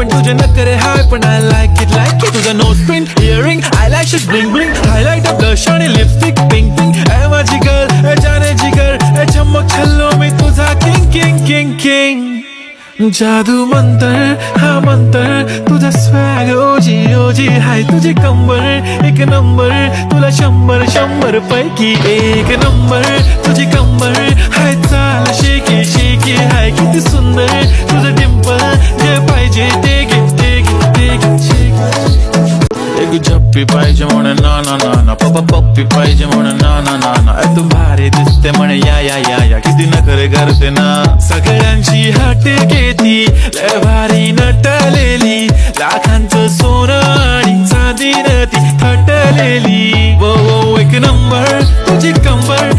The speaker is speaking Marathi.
पण तुझे नखरे हाय पण आय लाईक इट तुझा nose pin earring eyelashes bling bling highlight blush आणि लिपस्टिक पिंक पिंक ए माझी गर्ल ए जाने जिगर ए चमक छल्लो मी तुझा किंग किंग किंग किंग जादू मंतर हा मंतर तुझा स्वॅग ओजी ओजी हाय तुझी कंबर एक नंबर तुला 100 पैकी एक नंबर तुझी कंबर हाय चाल शेकी शेकी हाय किती सुंदर तुझं डिंपल जे पाहिजे ते घे ते घे ते घे शेकी एक झप्पी पाहिजे म्हणून ना ना ना ना पप्पी पाहिजे म्हणून ना ना ना ना तू भारी दिसते म्हणे या या या या किती नखरे करते ना सगळ्यांची हट घेती लय भारी नटलेली लाखांचं सोनं आणि चांदीनं ती थटलेली वो वो एक नंबर तुझी कंबर